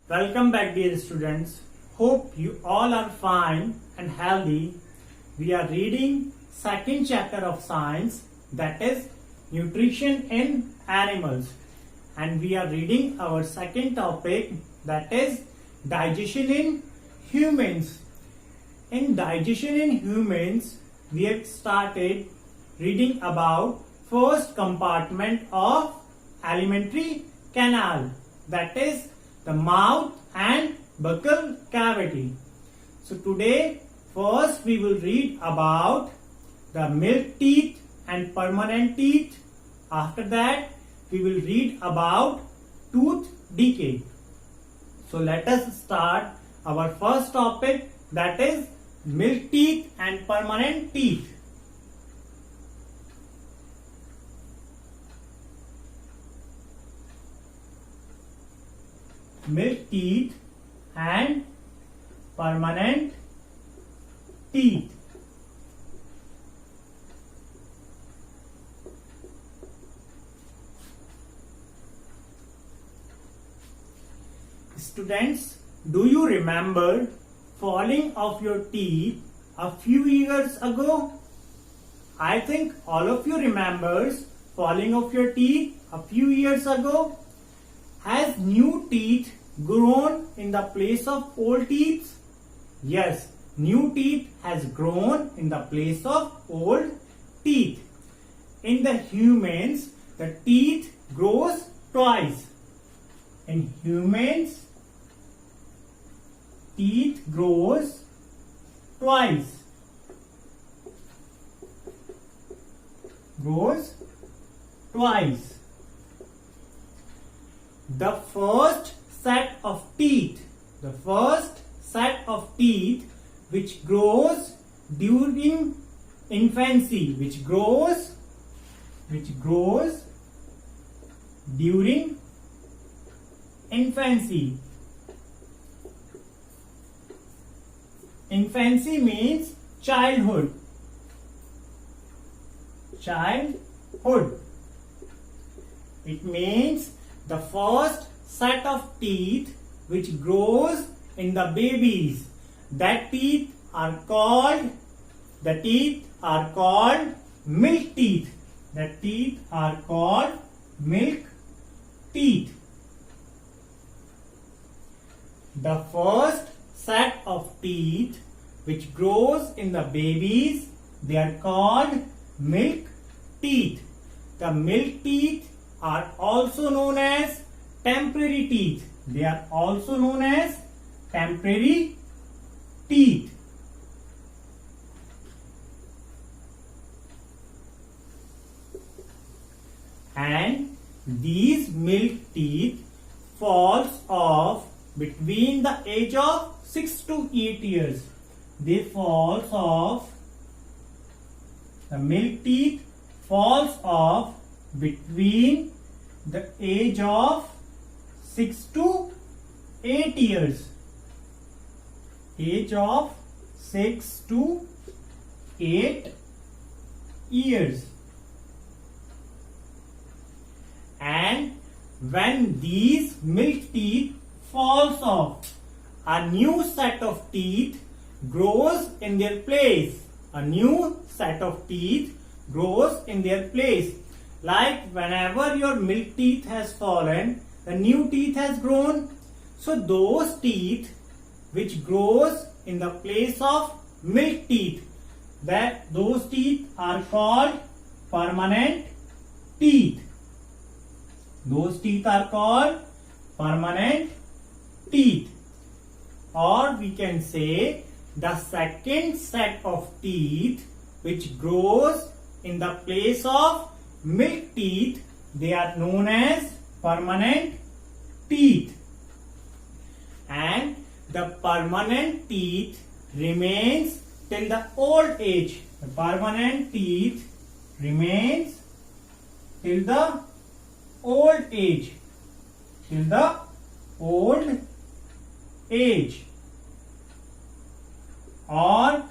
Welcome back, dear students. Hope you all are fine and healthy. We are reading second chapter of science, that is nutrition in animals, and we are reading our second topic, that is digestion in humans. In digestion in humans, we have started reading about first compartment of alimentary canal, that is the mouth and buccal cavity. So today first we will read about the milk teeth and permanent teeth. After that we will read about tooth decay. So let us start our first topic, that is milk teeth and permanent teeth. Milk teeth and permanent teeth. Students, do you remember falling of your teeth a few years ago? I think all of you remembers falling of your teeth a few years ago. Has new teeth grown in the place of old teeth? Yes, new teeth has grown in the place of old teeth. In the humans, the teeth grows twice. In humans, teeth grows twice. Grows twice. The first set of teeth which grows during infancy, which grows during infancy. Infancy means childhood. It means the first set of teeth which grows in the babies. That teeth are called milk teeth. The teeth are called milk teeth. The first set of teeth which grows in the babies, they are called milk teeth. The milk teeth are also known as temporary teeth. They are also known as temporary teeth. And these milk teeth falls off between the age of 6 to 8 years. They falls off. The milk teeth falls off between the age of 6 to 8 years. Age of 6 to 8 years. And when these milk teeth falls off, a new set of teeth grows in their place. A new set of teeth grows in their place. Like whenever your milk teeth has fallen, the new teeth has grown. So those teeth which grows in the place of milk teeth, those teeth are called permanent teeth. Those teeth are called permanent teeth. Or we can say the second set of teeth which grows in the place of milk teeth, they are known as permanent teeth. And the permanent teeth remains till the old age. The permanent teeth remains till the old age. Till the old age. Or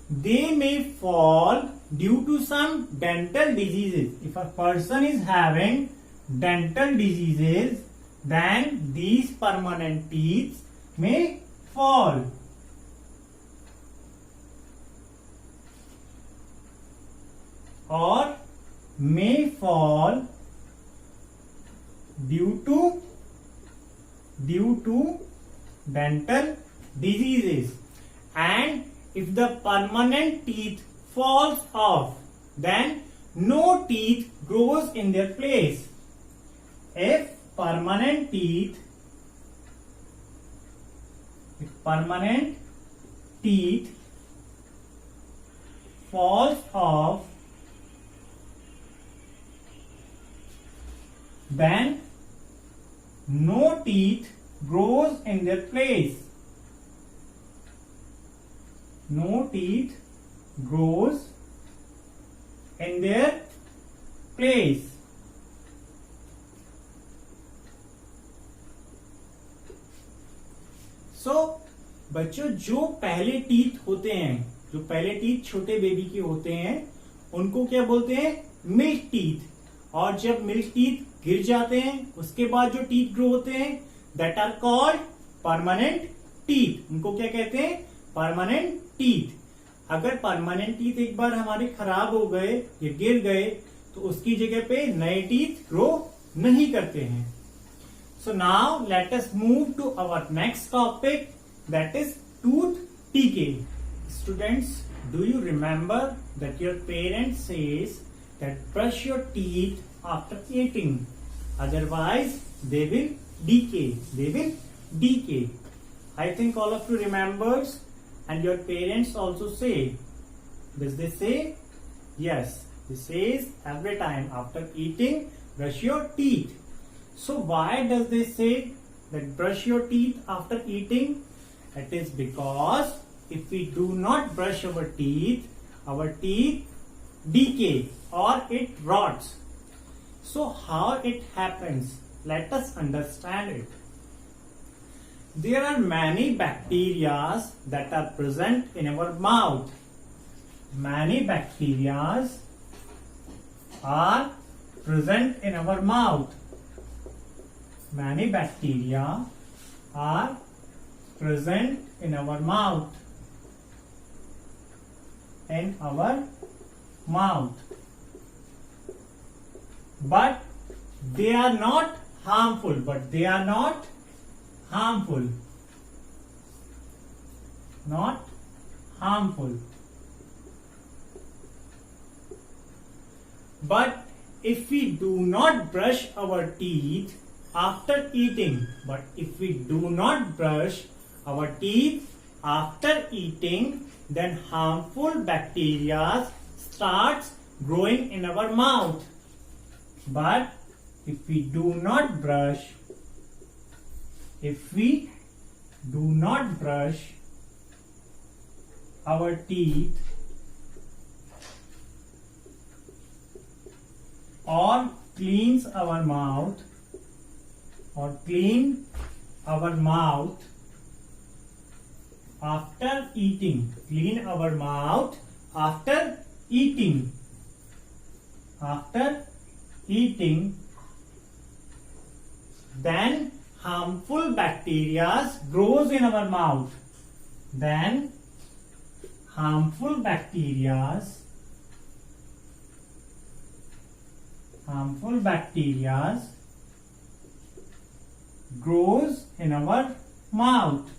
they may fall due to some dental diseases. If a person is having dental diseases, then these permanent teeth may fall. Or may fall due to dental diseases. And if the permanent teeth falls off, then no teeth grows in their place. If permanent teeth falls off, then no teeth grows in their place. No teeth grows in their place. So, बच्चों जो पहले teeth होते हैं, जो पहले teeth छोटे baby के होते हैं, उनको क्या बोलते हैं? Milk teeth. और जब मिल्क टीथ गिर जाते हैं, उसके बाद जो टीथ ग्रो होते हैं, that are called permanent teeth. उनको क्या कहते हैं? Permanent teeth. अगर परमानेंट टीथ एक बार हमारे खराब हो गए या गिर गए, तो उसकी जगह पे नए टीथ ग्रो नहीं करते हैं. So now let us move to our next topic, that is tooth decay. Students, do you remember that your parents says that brush your teeth after eating, otherwise they will decay. They will decay. I think all of you remembers, and your parents also say. Does they say? Yes, they says every time after eating, brush your teeth. So why does they say that brush your teeth after eating? It is because if we do not brush our teeth decay or it rots. So how it happens? Let us understand it. There are many bacteria that are present in our mouth. Many bacteria are present in our mouth. Many bacteria are present in our mouth. In our mouth. But they are not harmful. But they are not harmful. Not harmful. But if we do not brush our teeth after eating, then harmful bacteria starts growing in our mouth. But if we do not brush our teeth or clean our mouth after eating, then harmful bacteria grows in our mouth. Then harmful bacteria grows in our mouth.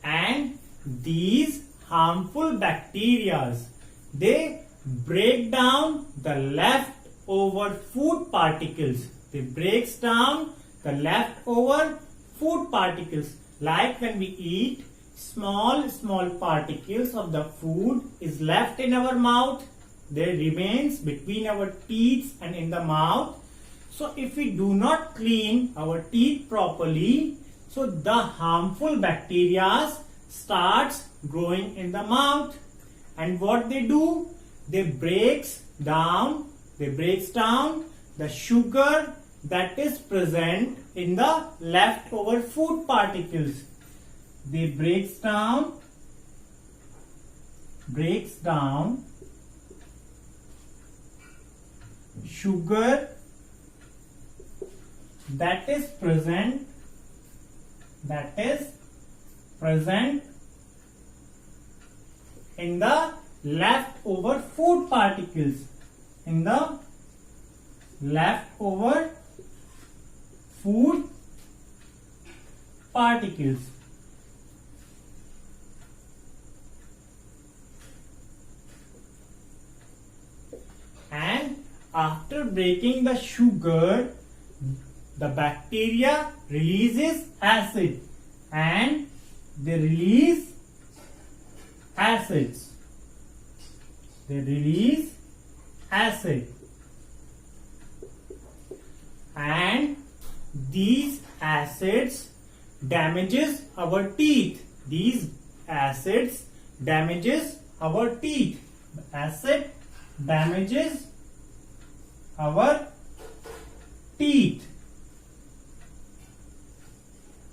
And these harmful bacteria, they break down the leftover food particles. Like when we eat, small particles of the food is left in our mouth. There remains between our teeth and in the mouth. So if we do not clean our teeth properly, so the harmful bacteria starts growing in the mouth. And what they do? They breaks down the sugar that is present in the leftover food particles. They breaks down breaks down sugar that is present in the leftover food particles, in the leftover food particles. And after breaking the sugar, the bacteria releases acid, and they release acids. They release acid, and these acids damages our teeth. These acids damages our teeth. Acid damages our teeth,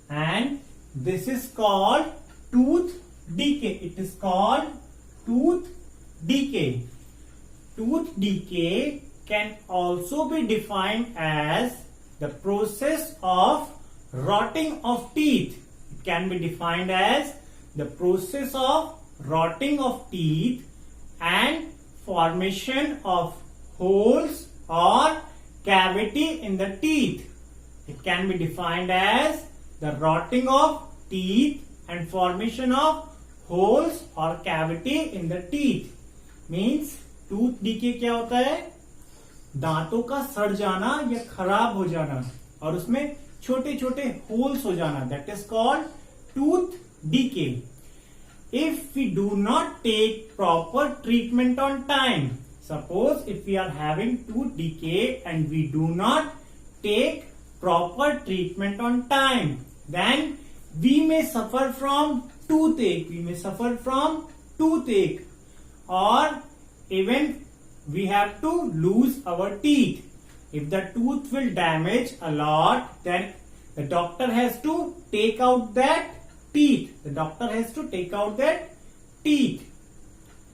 and this is called tooth decay. It is called tooth decay. Tooth decay can also be defined as the process of rotting of teeth. It can be defined as the process of rotting of teeth and formation of holes or cavity in the teeth. It can be defined as the rotting of teeth and formation of holes or cavity in the teeth. Means tooth decay क्या होता है? दांतों का सड़ जाना या खराब हो जाना और उसमें छोटे छोटे होल्स हो जाना. That is called tooth decay. If we do not take proper treatment on time, suppose if we are having tooth decay and we do not take proper treatment on time, then we may suffer from toothache. We may suffer from toothache, or even we have to lose our teeth. If the tooth will damage a lot, then the doctor has to take out that teeth. The doctor has to take out that teeth.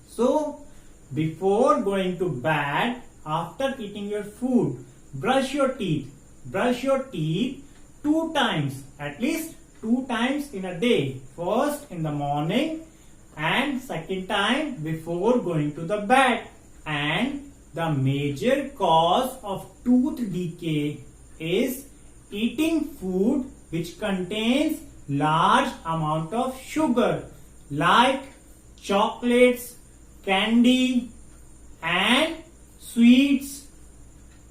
So, before going to bed, after eating your food, brush your teeth. Brush your teeth 2 times, at least 2 times in a day. First in the morning and second time before going to the bed. And the major cause of tooth decay is eating food which contains large amount of sugar like chocolates, candy and sweets.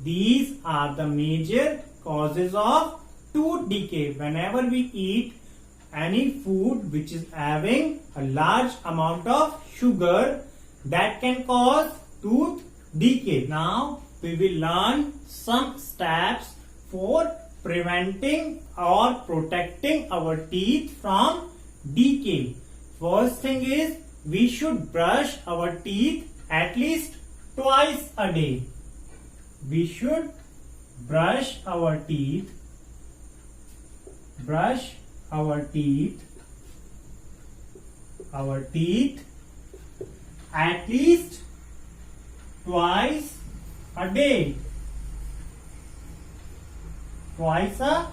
These are the major causes of tooth decay. Whenever we eat any food which is having a large amount of sugar, that can cause tooth decay. Now we will learn some steps for preventing or protecting our teeth from decay. First thing is we should brush our teeth at least twice a day. We should brush our teeth at least twice a day. Twice a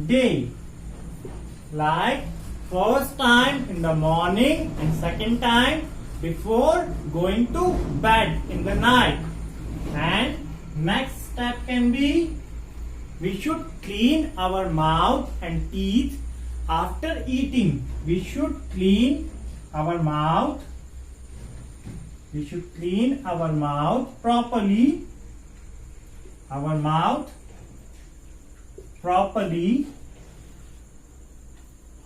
day. Like first time in the morning and second time before going to bed in the night. And next step can be we should clean our mouth and teeth after eating. We should clean our mouth. We should clean our mouth properly. Our mouth properly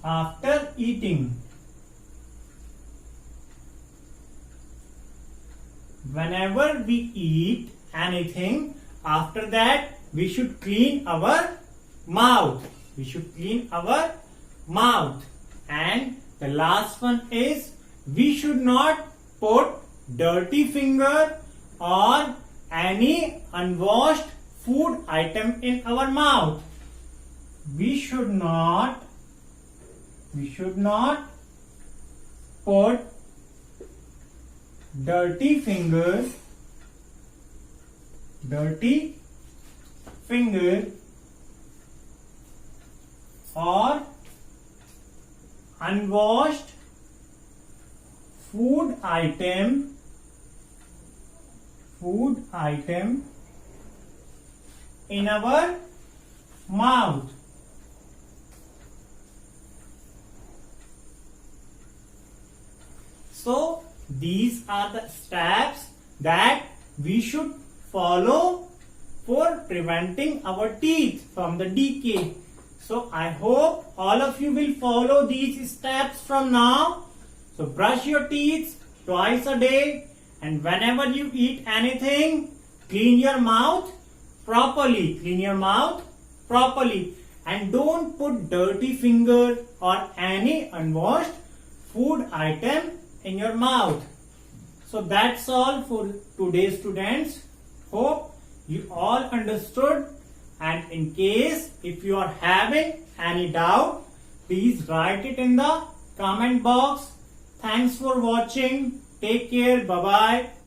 after eating. Whenever we eat anything, after that we should clean our mouth. We should clean our mouth. And the last one is we should not put dirty finger or any unwashed food item in our mouth. We should not put dirty finger or unwashed food item in our mouth. So these are the steps that we should follow for preventing our teeth from the decay. So I hope all of you will follow these steps from now. So brush your teeth twice a day, and whenever you eat anything, clean your mouth properly. And don't put dirty finger or any unwashed food item in your mouth. So that's all for today, students. Hope you all understood, and in case if you are having any doubt, please write it in the comment box. Thanks for watching. Take care. Bye bye.